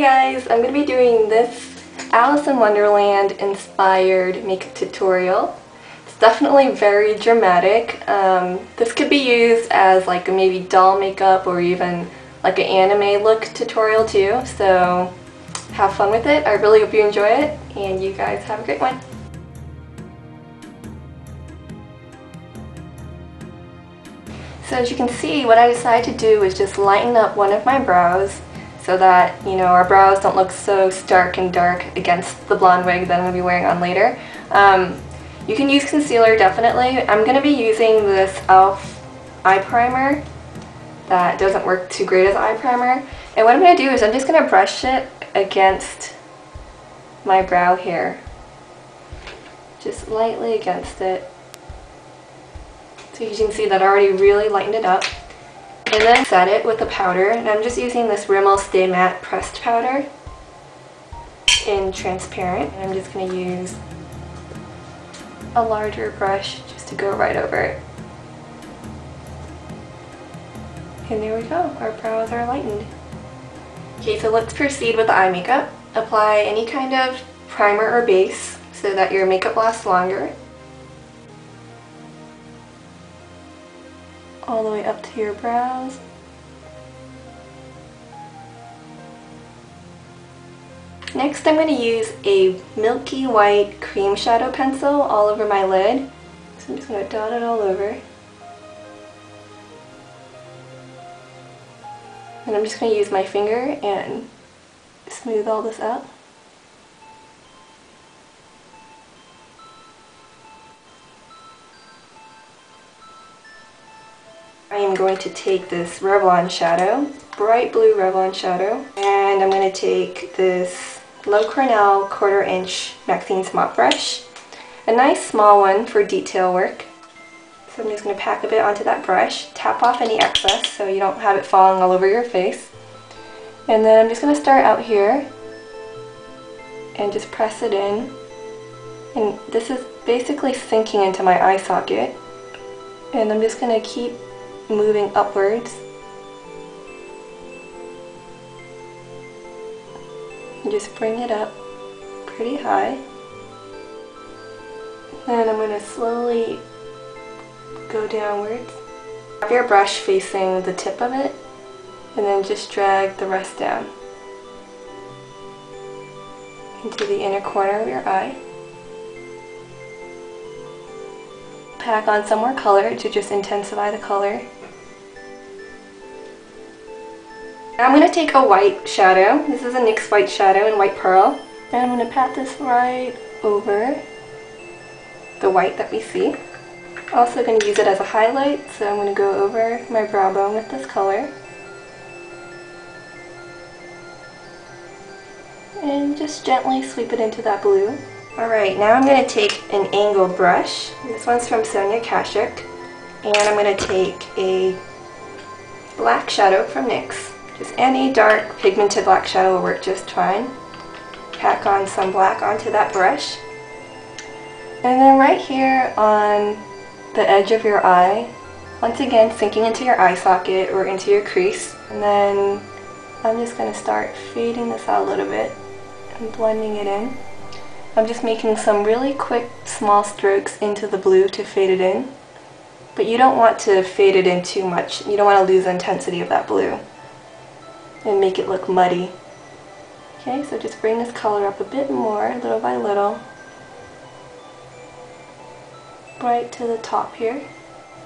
guys, I'm going to be doing this Alice in Wonderland inspired makeup tutorial. It's definitely very dramatic. This could be used as like a maybe doll makeup or even like an anime look tutorial too, so have fun with it. I really hope you enjoy it and you guys have a great one. So as you can see, what I decided to do is just lighten up one of my brows so that, you know, our brows don't look so stark and dark against the blonde wig that I'm going to be wearing on later. You can use concealer, definitely. I'm going to be using this e.l.f. eye primer that doesn't work too great as eye primer. And what I'm going to do is I'm just going to brush it against my brow here. Just lightly against it. So you can see that I already really lightened it up. And then set it with a powder, and I'm just using this Rimmel Stay Matte pressed powder in transparent. And I'm just going to use a larger brush just to go right over it. And there we go, our brows are lightened. Okay, so let's proceed with the eye makeup. Apply any kind of primer or base so that your makeup lasts longer. All the way up to your brows. Next I'm going to use a milky white cream shadow pencil all over my lid. So I'm just going to dot it all over. And I'm just going to use my finger and smooth all this out. I am going to take this Revlon shadow, bright blue Revlon shadow, and I'm going to take this Low Cornell 1/4 inch Maxine's mop brush, a nice small one for detail work. So I'm just going to pack a bit onto that brush, tap off any excess so you don't have it falling all over your face. And then I'm just going to start out here and just press it in. And this is basically sinking into my eye socket. And I'm just going to keep moving upwards and just bring it up pretty high. Then I'm going to slowly go downwards. Have your brush facing the tip of it and then just drag the rest down into the inner corner of your eye. Pack on some more color to just intensify the color. Now I'm going to take a white shadow. This is a NYX white shadow in White Pearl. And I'm going to pat this right over the white that we see. Also going to use it as a highlight, so I'm going to go over my brow bone with this color. And just gently sweep it into that blue. Alright, now I'm going to take an angled brush. This one's from Sonia Kashuk. And I'm going to take a black shadow from NYX. Just any dark pigmented black shadow will work just fine. Pack on some black onto that brush. And then right here on the edge of your eye, once again sinking into your eye socket or into your crease. And then I'm just going to start fading this out a little bit and blending it in. I'm just making some really quick small strokes into the blue to fade it in. But you don't want to fade it in too much. You don't want to lose the intensity of that blue and make it look muddy. Okay, so just bring this color up a bit more, little by little. Right to the top here.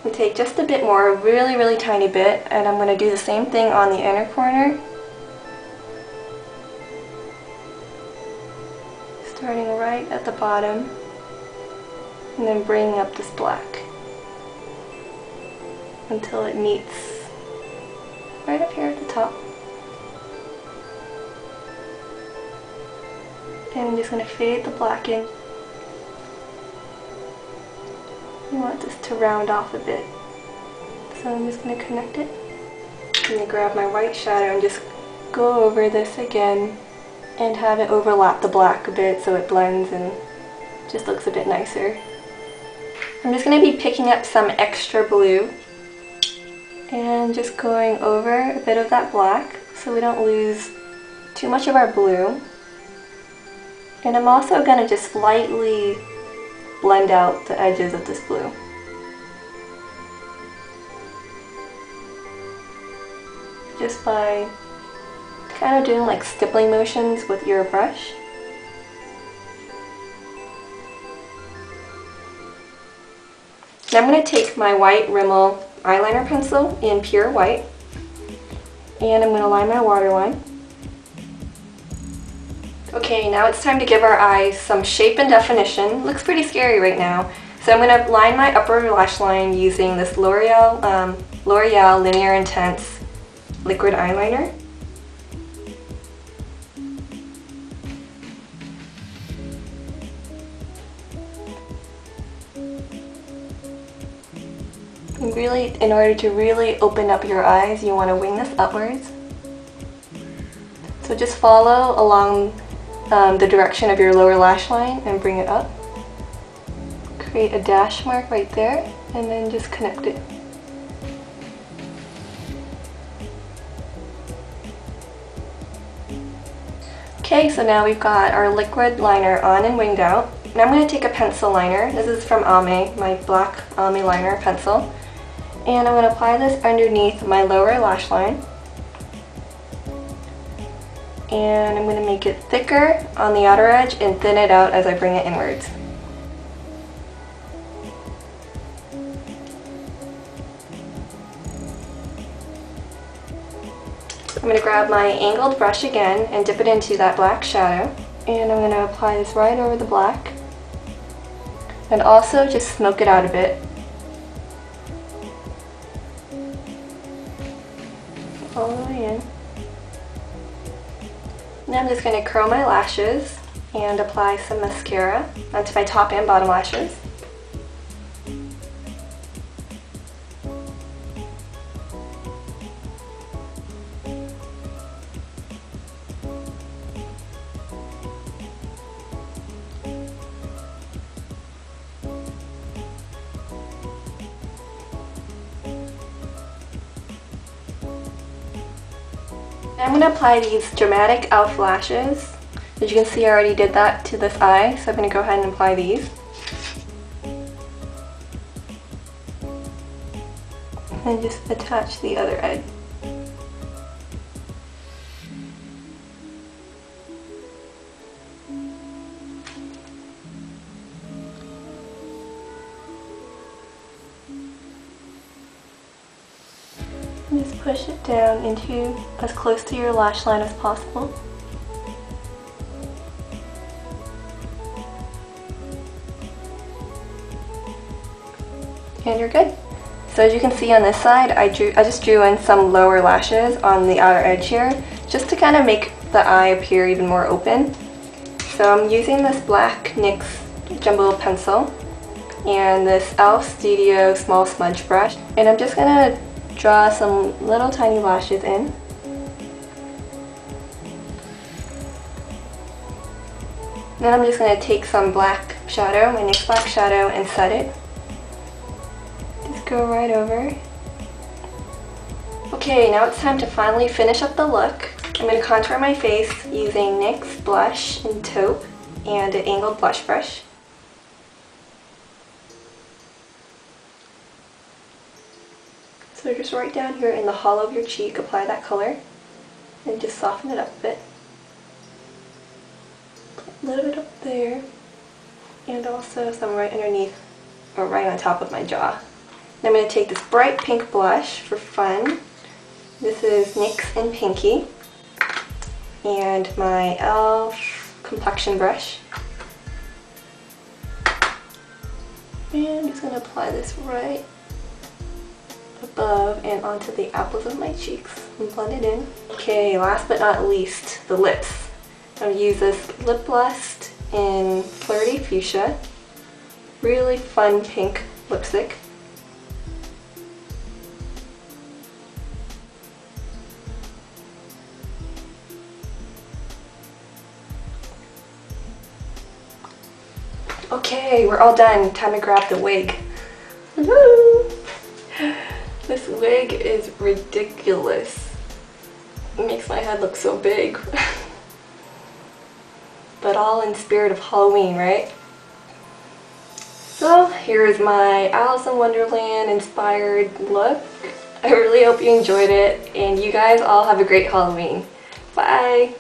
We take just a bit more, a really tiny bit, and I'm going to do the same thing on the inner corner. Starting right at the bottom, and then bringing up this black until it meets right up here at the top. And I'm just going to fade the black in. You want this to round off a bit, so I'm just going to connect it. I'm going to grab my white shadow and just go over this again and have it overlap the black a bit so it blends and just looks a bit nicer. I'm just going to be picking up some extra blue and just going over a bit of that black so we don't lose too much of our blue. And I'm also going to just lightly blend out the edges of this blue. Just by kind of doing like stippling motions with your brush. Now I'm going to take my white Rimmel eyeliner pencil in pure white, and I'm going to line my waterline. Okay, now it's time to give our eyes some shape and definition. Looks pretty scary right now. So I'm going to line my upper lash line using this L'Oreal Lineur Intense liquid eyeliner. And really, in order to really open up your eyes, you want to wing this upwards. So just follow along the direction of your lower lash line and bring it up. Create a dash mark right there and then just connect it. Okay, so now we've got our liquid liner on and winged out. Now I'm going to take a pencil liner. This is from Almay, my black Almay liner pencil. And I'm going to apply this underneath my lower lash line. And I'm going to make it thicker on the outer edge and thin it out as I bring it inwards. I'm going to grab my angled brush again and dip it into that black shadow. And I'm going to apply this right over the black. And also just smoke it out a bit. All the way in. Now I'm just going to curl my lashes and apply some mascara onto my top and bottom lashes. I'm going to apply these dramatic e.l.f. lashes. As you can see, I already did that to this eye, so I'm going to go ahead and apply these. And just attach the other edge. Just push it down into as close to your lash line as possible. And you're good. So as you can see on this side, I just drew in some lower lashes on the outer edge here, just to kind of make the eye appear even more open. So I'm using this black NYX Jumbo pencil and this e.l.f. Studio small smudge brush, and I'm just gonna draw some little tiny lashes in. Then I'm just going to take some black shadow, my NYX black shadow, and set it. Just go right over. Okay, now it's time to finally finish up the look. I'm going to contour my face using NYX blush in Taupe and an angled blush brush. So just right down here in the hollow of your cheek, apply that color and just soften it up a bit. A little bit up there, and also some right underneath, or right on top of my jaw. Now I'm going to take this bright pink blush for fun. This is NYX and Pinky, and my e.l.f. complexion brush. And I'm just going to apply this right above and onto the apples of my cheeks and blend it in. Okay, last but not least, the lips. I'm going to use this Lip Lust in Flirty Fuchsia. Really fun pink lipstick. Okay, we're all done. Time to grab the wig. Woohoo! This wig is ridiculous. It makes my head look so big. but all in spirit of Halloween, right? So here's my Alice in Wonderland inspired look. I really hope you enjoyed it, and you guys all have a great Halloween. Bye!